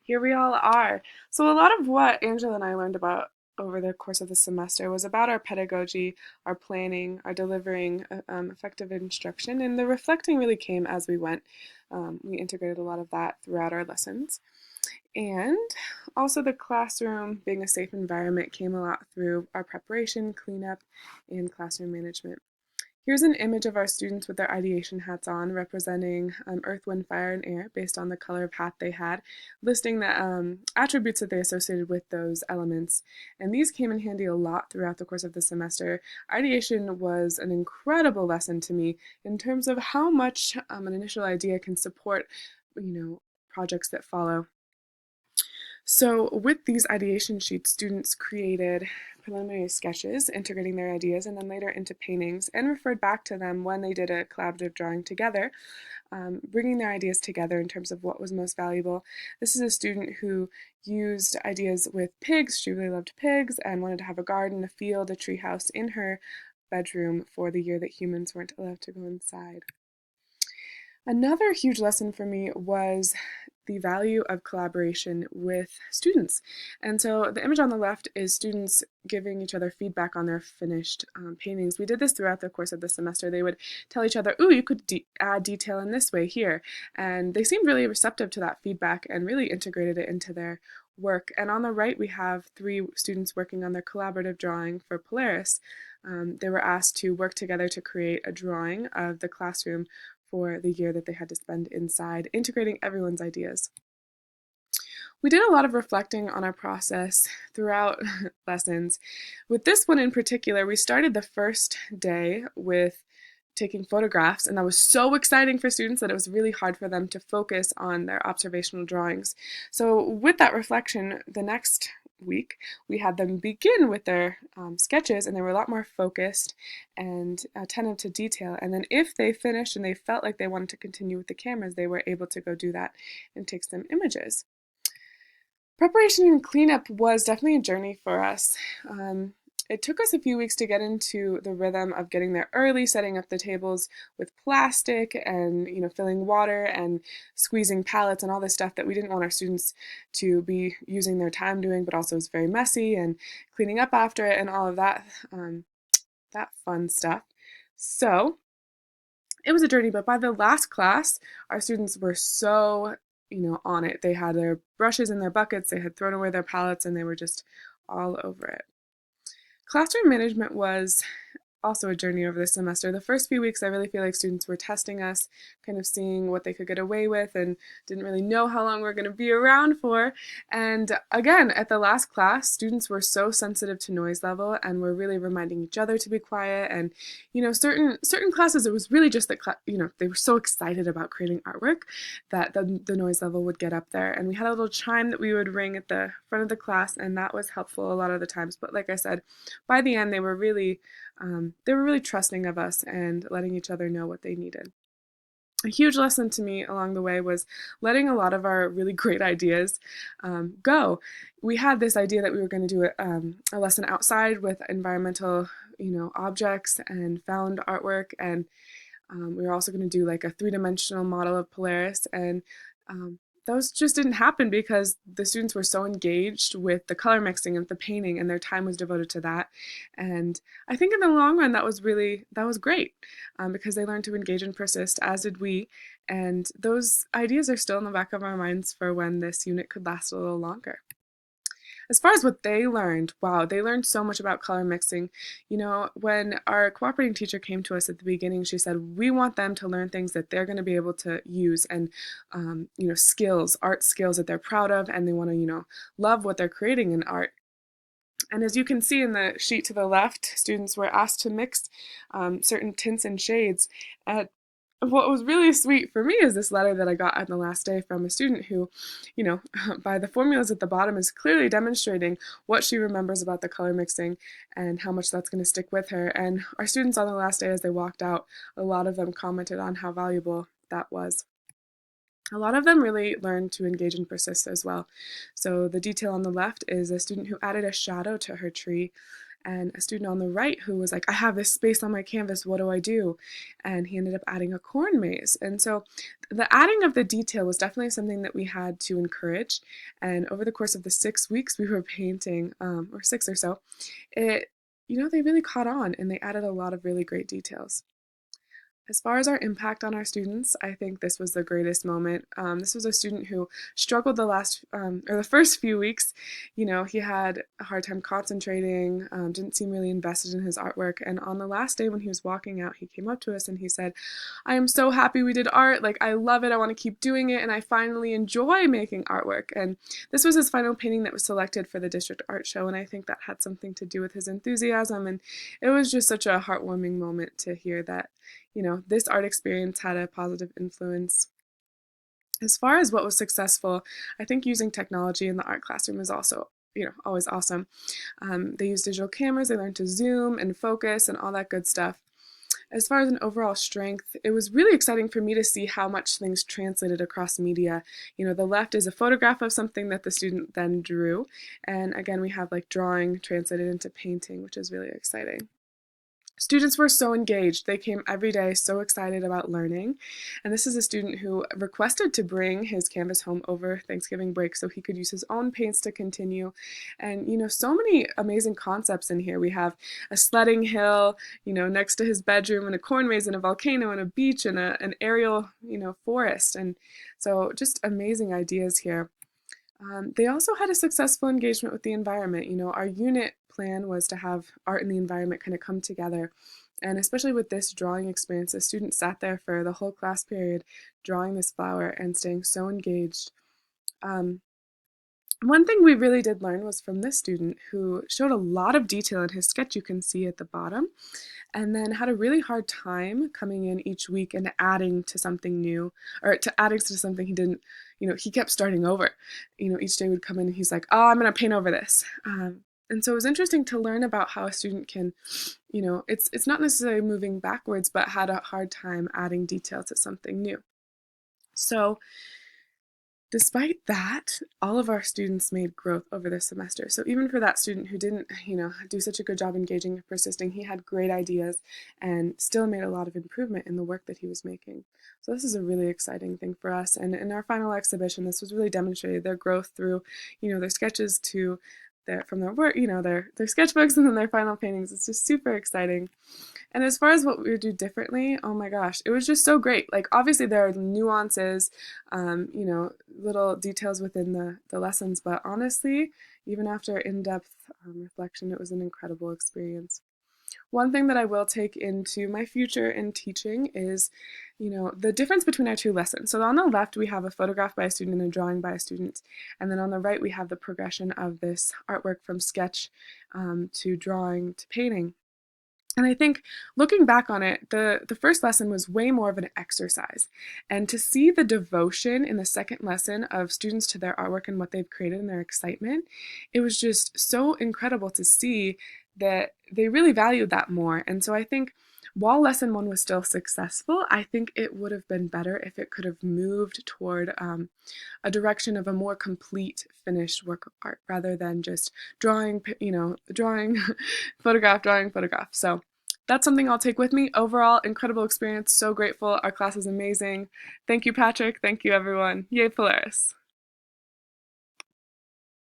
Here we all are. So, a lot of what Angela and I learned about over the course of the semester was about our pedagogy, our planning, our delivering effective instruction, and the reflecting really came as we went. We integrated a lot of that throughout our lessons. And also, the classroom being a safe environment came a lot through our preparation, cleanup, and classroom management. Here's an image of our students with their ideation hats on, representing earth, wind, fire, and air based on the color of hat they had, listing the attributes that they associated with those elements. And these came in handy a lot throughout the course of the semester. Ideation was an incredible lesson to me in terms of how much an initial idea can support, projects that follow. So, with these ideation sheets, students created preliminary sketches, integrating their ideas, and then later into paintings, and referred back to them when they did a collaborative drawing together, bringing their ideas together in terms of what was most valuable. This is a student who used ideas with pigs. She really loved pigs and wanted to have a garden, a field, a tree house in her bedroom for the year that humans weren't allowed to go inside. Another huge lesson for me was the value of collaboration with students. And so the image on the left is students giving each other feedback on their finished paintings. We did this throughout the course of the semester. They would tell each other, ooh, you could add detail in this way here. And they seemed really receptive to that feedback and really integrated it into their work. And on the right, we have 3 students working on their collaborative drawing for Polaris. They were asked to work together to create a drawing of the classroom for the year that they had to spend inside, integrating everyone's ideas. We did a lot of reflecting on our process throughout lessons. With this one in particular, we started the first day with taking photographs, and that was so exciting for students that it was really hard for them to focus on their observational drawings. So with that reflection, the next week we had them begin with their sketches, and they were a lot more focused and attentive to detail. And then if they finished and they felt like they wanted to continue with the cameras, they were able to go do that and take some images. Preparation and cleanup was definitely a journey for us. It took us a few weeks to get into the rhythm of getting there early, setting up the tables with plastic and filling water and squeezing pallets and all this stuff that we didn't want our students to be using their time doing, but also was very messy, and cleaning up after it and all of that fun stuff. So it was a journey, but by the last class, our students were so on it. They had their brushes in their buckets, they had thrown away their palettes, and they were just all over it. Classroom management was also a journey over the semester. The first few weeks, I really feel like students were testing us, kind of seeing what they could get away with, and didn't really know how long we were going to be around for. And again, at the last class, students were so sensitive to noise level and were really reminding each other to be quiet. And certain classes, it was really just that they were so excited about creating artwork that the noise level would get up there. And we had a little chime that we would ring at the front of the class, and that was helpful a lot of the times. But like I said, by the end, they were really trusting of us and letting each other know what they needed. A huge lesson to me along the way was letting a lot of our really great ideas go. We had this idea that we were going to do a lesson outside with environmental, objects and found artwork, and we were also going to do like a 3-dimensional model of Polaris, and those just didn't happen because the students were so engaged with the color mixing and the painting, and their time was devoted to that. And I think in the long run, that was great, because they learned to engage and persist, as did we. And those ideas are still in the back of our minds for when this unit could last a little longer. As far as what they learned, wow, they learned so much about color mixing. When our cooperating teacher came to us at the beginning, she said, we want them to learn things that they're going to be able to use, and, skills, art skills that they're proud of, and they want to, love what they're creating in art. And as you can see in the sheet to the left, students were asked to mix certain tints and shades. What was really sweet for me is this letter that I got on the last day from a student who, by the formulas at the bottom, is clearly demonstrating what she remembers about the color mixing and how much that's going to stick with her. And our students on the last day, as they walked out, a lot of them commented on how valuable that was. A lot of them really learned to engage and persist as well. So the detail on the left is a student who added a shadow to her tree, and a student on the right who was like, I have this space on my canvas, what do I do? And he ended up adding a corn maze. And so the adding of the detail was definitely something that we had to encourage. And over the course of the 6 weeks we were painting, or 6 or so, it, they really caught on and they added a lot of really great details. As far as our impact on our students, I think this was the greatest moment. This was a student who struggled the first few weeks. He had a hard time concentrating, didn't seem really invested in his artwork. And on the last day when he was walking out, he came up to us and he said, I am so happy we did art. Like, I love it. I want to keep doing it. And I finally enjoy making artwork. And this was his final painting that was selected for the district art show. And I think that had something to do with his enthusiasm. And it was just such a heartwarming moment to hear that this art experience had a positive influence. As far as what was successful, I think using technology in the art classroom is also, always awesome. They used digital cameras, they learned to zoom and focus and all that good stuff. As far as an overall strength, it was really exciting for me to see how much things translated across media. The left is a photograph of something that the student then drew. And again, we have like drawing translated into painting, which is really exciting. Students were so engaged. They came every day so excited about learning. And this is a student who requested to bring his canvas home over Thanksgiving break so he could use his own paints to continue. And, so many amazing concepts in here. We have a sledding hill, next to his bedroom, and a corn maze, and a volcano, and a beach, and an aerial, forest. And so just amazing ideas here. They also had a successful engagement with the environment. Our unit plan was to have art and the environment kind of come together. And especially with this drawing experience, the students sat there for the whole class period drawing this flower and staying so engaged. One thing we really did learn was from this student who showed a lot of detail in his sketch, you can see at the bottom, and then had a really hard time coming in each week and adding to something new, or to adding to something he didn't, he kept starting over. Each day would come in and he's like, oh, I'm going to paint over this. And so it was interesting to learn about how a student can, it's not necessarily moving backwards, but had a hard time adding detail to something new. So despite that, all of our students made growth over the semester. So even for that student who didn't, do such a good job engaging and persisting, he had great ideas and still made a lot of improvement in the work that he was making. So this is a really exciting thing for us. And in our final exhibition, this was really demonstrated, their growth through, their sketches to from their work, their sketchbooks and then their final paintings. It's just super exciting. And as far as what we would do differently, oh my gosh, it was just so great. Like, obviously there are nuances, little details within the lessons, but honestly, even after in-depth reflection, it was an incredible experience. One thing that I will take into my future in teaching is, the difference between our two lessons. So on the left, we have a photograph by a student and a drawing by a student. And then on the right, we have the progression of this artwork from sketch to drawing to painting. And I think looking back on it, the first lesson was way more of an exercise. And to see the devotion in the second lesson of students to their artwork and what they've created and their excitement, it was just so incredible to see that they really valued that more. And so I think while lesson one was still successful, I think it would have been better if it could have moved toward a direction of a more complete finished work of art rather than just drawing, drawing, photograph, drawing, photograph. So that's something I'll take with me. Overall, incredible experience. So grateful. Our class is amazing. Thank you, Patrick. Thank you, everyone. Yay, Polaris.